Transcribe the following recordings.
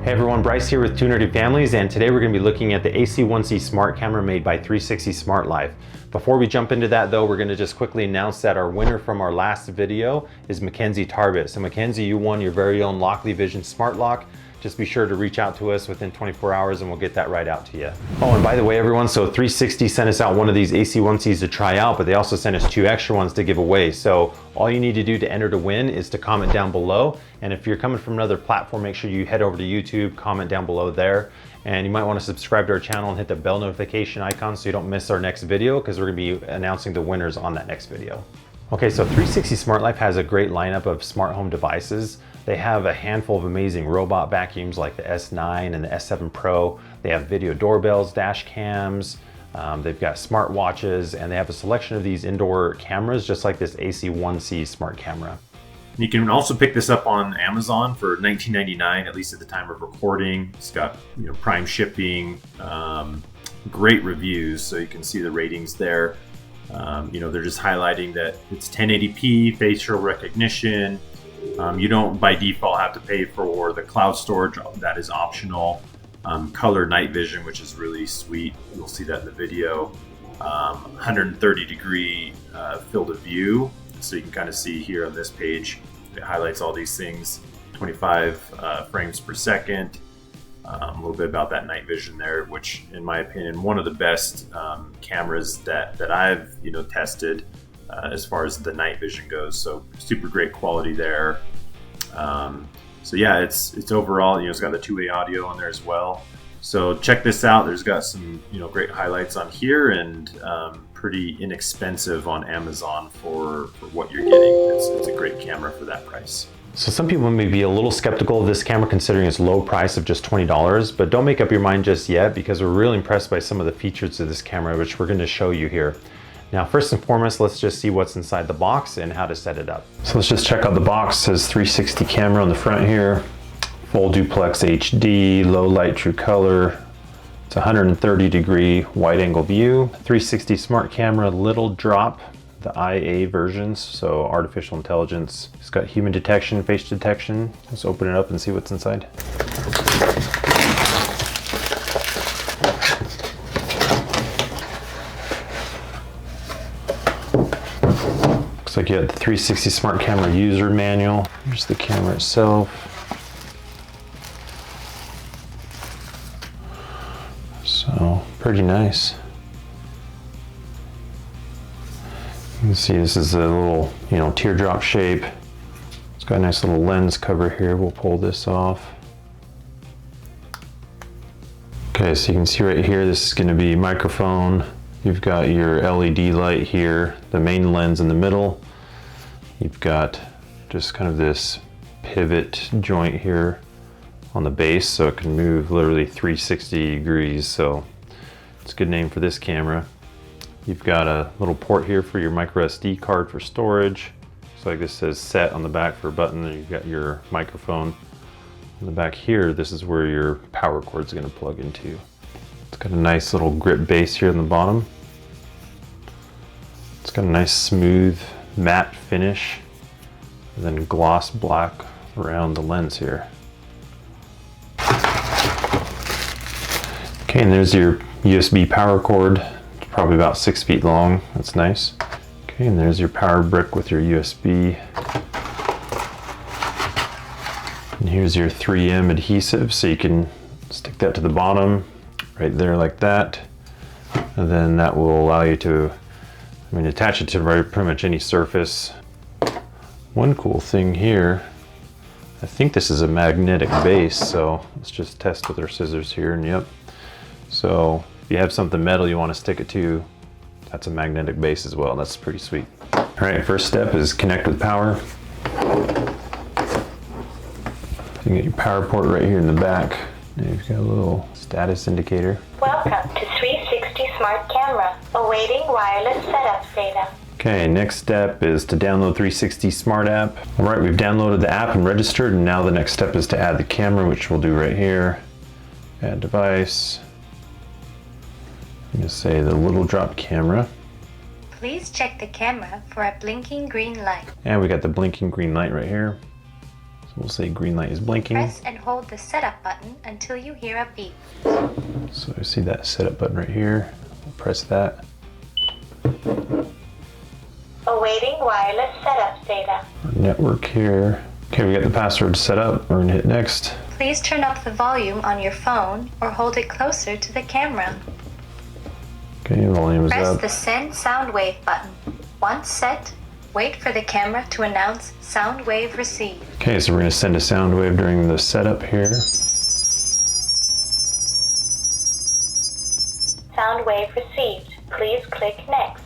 Hey everyone, Bryce here with Two Nerdy Families, and today we're going to be looking at the AC1C smart camera made by 360 Smart Life. Before we jump into that though, we're going to just quickly announce that our winner from our last video is Mackenzie Tarbit. So Mackenzie, you won your very own Lockley Vision Smart Lock. Just be sure to reach out to us within 24 hours and we'll get that right out to you. Oh, and by the way everyone, so 360 sent us out one of these AC1Cs to try out, but they also sent us 2 extra ones to give away. So all you need to do to enter to win is to comment down below. And if you're coming from another platform, make sure you head over to YouTube, comment down below there. And you might want to subscribe to our channel and hit the bell notification icon so you don't miss our next video, because we're going to be announcing the winners on that next video. Okay, so 360 Smart Life has a great lineup of smart home devices. They have a handful of amazing robot vacuums like the S9 and the S7 Pro. They have video doorbells, dash cams, they've got smart watches, and they have a selection of these indoor cameras just like this AC1C smart camera. You can also pick this up on Amazon for $19.99, at least at the time of recording. It's got prime shipping, great reviews, so you can see the ratings there. They're just highlighting that it's 1080p facial recognition. You don't by default have to pay for the cloud storage, that is optional. Color night vision, which is really sweet. You'll see that in the video. 130 degree field of view. So you can kind of see here on this page, it highlights all these things. 25 frames per second. A little bit about that night vision there, which in my opinion, one of the best cameras that I've tested as far as the night vision goes. So super great quality there. So yeah, it's overall, it's got the 2-way audio on there as well. So check this out. There's got some great highlights on here, and pretty inexpensive on Amazon for what you're getting. It's a great camera for that price. So some people may be a little skeptical of this camera considering its low price of just $20, but don't make up your mind just yet, because we're really impressed by some of the features of this camera, which we're going to show you here. Now, first and foremost, let's just see what's inside the box and how to set it up. So let's just check out the box. It says 360 camera on the front here, full duplex HD, low light true color. It's 130 degree wide angle view, 360 smart camera, little drop, the IA versions, so artificial intelligence. It's got human detection, face detection. Let's open it up and see what's inside. Looks like you have the 360 smart camera user manual. Here's the camera itself. So pretty nice. You can see this is a little, teardrop shape. It's got a nice little lens cover here. We'll pull this off. Okay, so you can see right here, this is going to be microphone. You've got your LED light here, the main lens in the middle. You've got just kind of this pivot joint here on the base, so it can move literally 360 degrees. So it's a good name for this camera. You've got a little port here for your micro SD card for storage. So like this says set on the back for a button, and you've got your microphone. On the back here, this is where your power cord is going to plug into. It's got a nice little grip base here on the bottom. It's got a nice smooth matte finish, and then gloss black around the lens here. Okay, and there's your USB power cord. Probably about 6 feet long. That's nice. Okay, and there's your power brick with your USB. And here's your 3M adhesive, so you can stick that to the bottom right there like that. And then that will allow you to, attach it to pretty much any surface. One cool thing here, I think this is a magnetic base, so let's just test with our scissors here, and yep. So if you have something metal you want to stick it to, that's a magnetic base as well. That's pretty sweet. All right, first step is connect with power. You get your power port right here in the back. And you've got a little status indicator. Welcome to 360 Smart Camera, awaiting wireless setup data. Okay, next step is to download 360 Smart App. All right, we've downloaded the app and registered, and now the next step is to add the camera, which we'll do right here. Add device. I'm going to say the little drop camera. Please check the camera for a blinking green light. And we got the blinking green light right here. So We'll say green light is blinking. Press and hold the setup button until you hear a beep. So I see that setup button right here. I'll press that. Awaiting wireless setup data. Our network here. Okay, we got the password set up. We're gonna hit next. Please turn up the volume on your phone or hold it closer to the camera. Okay, volume is Press up. the send sound wave button. Once set, wait for the camera to announce sound wave received. Okay, so we're gonna send a sound wave during the setup here. Sound wave received. Please click next.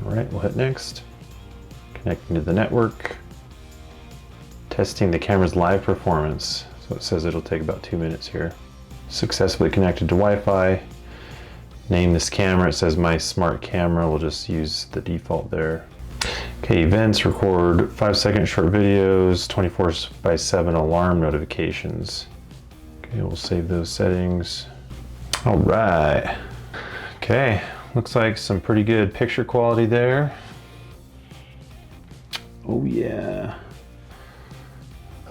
All right, we'll hit next. Connecting to the network. Testing the camera's live performance. So it says it'll take about 2 minutes here. Successfully connected to Wi-Fi. Name this camera. It says my smart camera. We'll just use the default there. Okay, events, record 5-second short videos, 24/7 alarm notifications. Okay, we'll save those settings. All right. Okay, looks like some pretty good picture quality there. Oh yeah.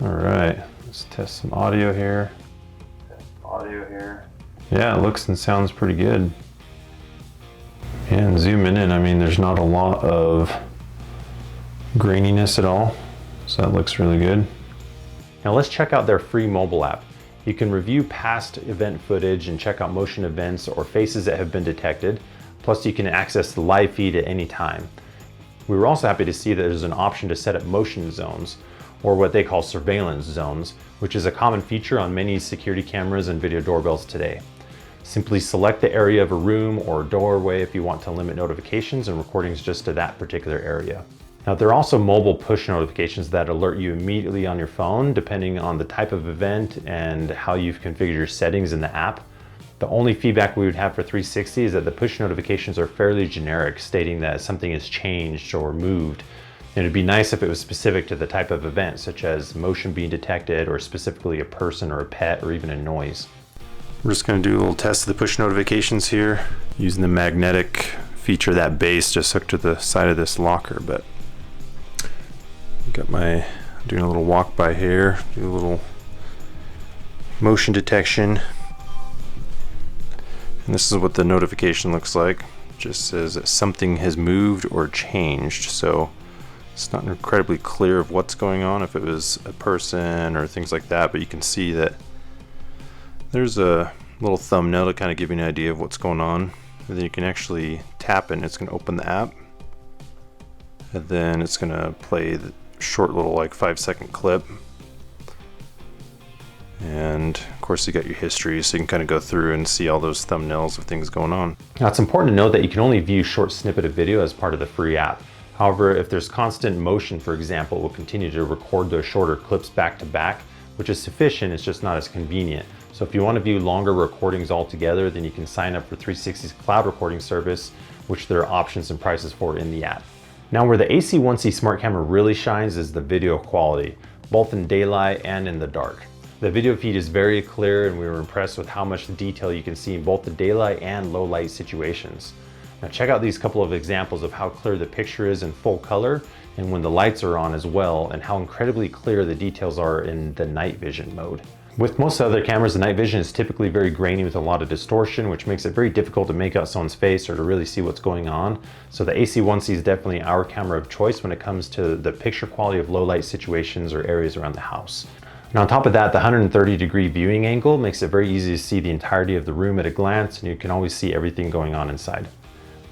All right, let's test some audio here. Yeah, it looks and sounds pretty good. And zooming in, I mean, there's not a lot of graininess at all, so that looks really good. Now let's check out their free mobile app. You can review past event footage and check out motion events or faces that have been detected. Plus you can access the live feed at any time. We were also happy to see that there's an option to set up motion zones, or what they call surveillance zones, which is a common feature on many security cameras and video doorbells today. Simply select the area of a room or doorway if you want to limit notifications and recordings just to that particular area. Now there are also mobile push notifications that alert you immediately on your phone depending on the type of event and how you've configured your settings in the app. The only feedback we would have for 360 is that the push notifications are fairly generic, stating that something has changed or moved. And it'd be nice if it was specific to the type of event, such as motion being detected or specifically a person or a pet or even a noise. We're just going to do a little test of the push notifications here using the magnetic feature of that base just hooked to the side of this locker. But got my doing a little walk by here, do a little motion detection. And this is what the notification looks like. It just says that something has moved or changed. So it's not incredibly clear of what's going on, if it was a person or things like that, but you can see that there's a little thumbnail to kind of give you an idea of what's going on. And then you can actually tap it and it's going to open the app. And then it's going to play the short little like 5-second clip. And of course you got your history, so you can kind of go through and see all those thumbnails of things going on. Now it's important to note that you can only view short snippet of video as part of the free app. However, if there's constant motion, for example, it will continue to record those shorter clips back to back, which is sufficient, it's just not as convenient. So if you want to view longer recordings altogether, then you can sign up for 360's cloud recording service, which there are options and prices for in the app. Now where the AC1C smart camera really shines is the video quality, both in daylight and in the dark. The video feed is very clear and we were impressed with how much detail you can see in both the daylight and low light situations. Now check out these couple of examples of how clear the picture is in full color and when the lights are on as well, and how incredibly clear the details are in the night vision mode. With most other cameras, the night vision is typically very grainy with a lot of distortion, which makes it very difficult to make out someone's face or to really see what's going on. So the AC1C is definitely our camera of choice when it comes to the picture quality of low light situations or areas around the house. And on top of that, the 130-degree viewing angle makes it very easy to see the entirety of the room at a glance, and you can always see everything going on inside.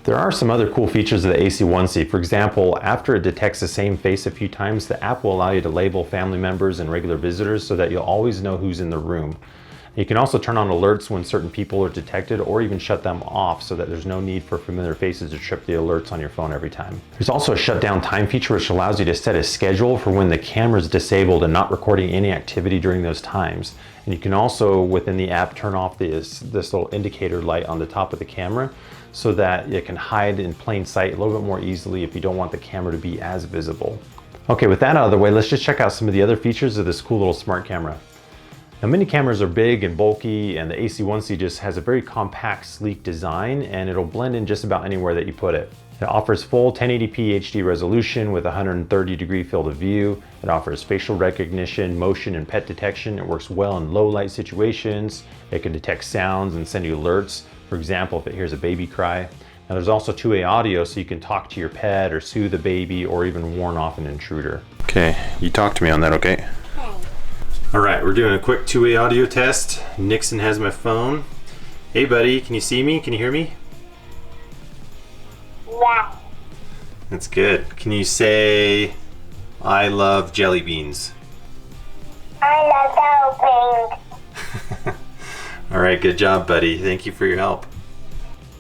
There are some other cool features of the AC1C. For example, after it detects the same face a few times, the app will allow you to label family members and regular visitors so that you'll always know who's in the room. You can also turn on alerts when certain people are detected, or even shut them off so that there's no need for familiar faces to trip the alerts on your phone every time. There's also a shutdown time feature which allows you to set a schedule for when the camera is disabled and not recording any activity during those times. And you can also, within the app, turn off this little indicator light on the top of the camera so that it can hide in plain sight a little bit more easily if you don't want the camera to be as visible. Okay, with that out of the way, let's just check out some of the other features of this cool little smart camera. Now, many cameras are big and bulky, and the AC1C just has a very compact, sleek design, and it'll blend in just about anywhere that you put it. It offers full 1080p HD resolution with 130-degree field of view. It offers facial recognition, motion, and pet detection. It works well in low light situations. It can detect sounds and send you alerts. For example, if it hears a baby cry. Now, there's also two-way audio, so you can talk to your pet or soothe the baby or even warn off an intruder. Okay, you talk to me on that, okay? All right, we're doing a quick two-way audio test. Nixon has my phone. Hey buddy, can you see me? Can you hear me? Yeah. That's good. Can you say, I love jelly beans? I love jelly beans. All right, good job, buddy. Thank you for your help.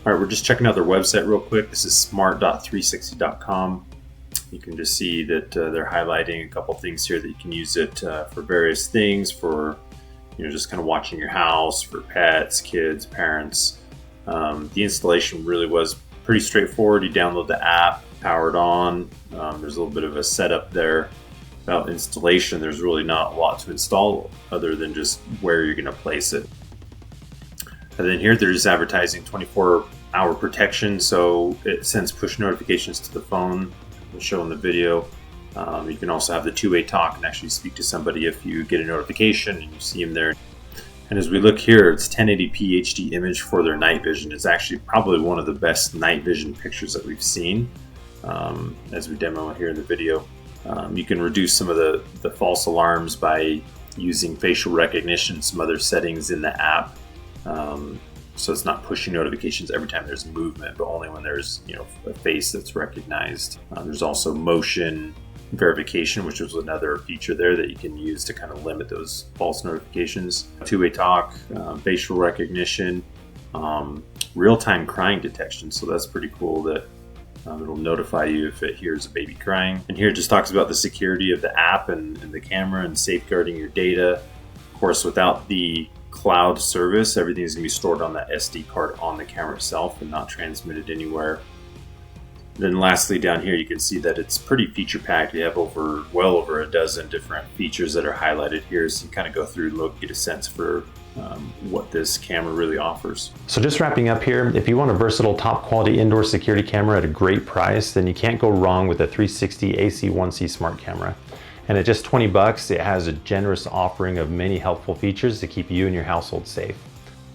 All right, we're just checking out their website real quick. This is smart.360.com. You can just see that they're highlighting a couple things here that you can use it for various things, for just kind of watching your house, for pets, kids, parents. The installation really was pretty straightforward. You download the app, power it on. There's a little bit of a setup there. About installation, there's really not a lot to install other than just where you're going to place it. And then here they're just advertising 24-hour protection, so it sends push notifications to the phone. We'll show in the video. You can also have the two-way talk and actually speak to somebody if you get a notification and you see them there. And as we look here, it's 1080p HD image for their night vision. It's actually probably one of the best night vision pictures that we've seen as we demo it here in the video. You can reduce some of the false alarms by using facial recognition, some other settings in the app. So it's not pushing notifications every time there's movement, but only when there's a face that's recognized. There's also motion verification, which is another feature there that you can use to kind of limit those false notifications. Two-way talk, facial recognition, real-time crying detection. So that's pretty cool that it'll notify you if it hears a baby crying. And here it just talks about the security of the app and the camera and safeguarding your data. Of course, without the cloud service, everything is going to be stored on that SD card on the camera itself and not transmitted anywhere. Then lastly, down here you can see that it's pretty feature packed. You have well over a dozen different features that are highlighted here, so you kind of go through, look, get a sense for what this camera really offers. So just wrapping up here, if you want a versatile top quality indoor security camera at a great price, then you can't go wrong with the 360 AC1C smart camera. And at just 20 bucks, it has a generous offering of many helpful features to keep you and your household safe.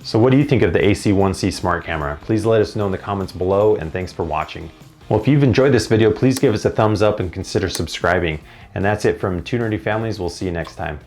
So what do you think of the AC1C smart camera? Please let us know in the comments below, and thanks for watching. Well, if you've enjoyed this video, please give us a thumbs up and consider subscribing. And that's it from Two Nerdy Families. We'll see you next time.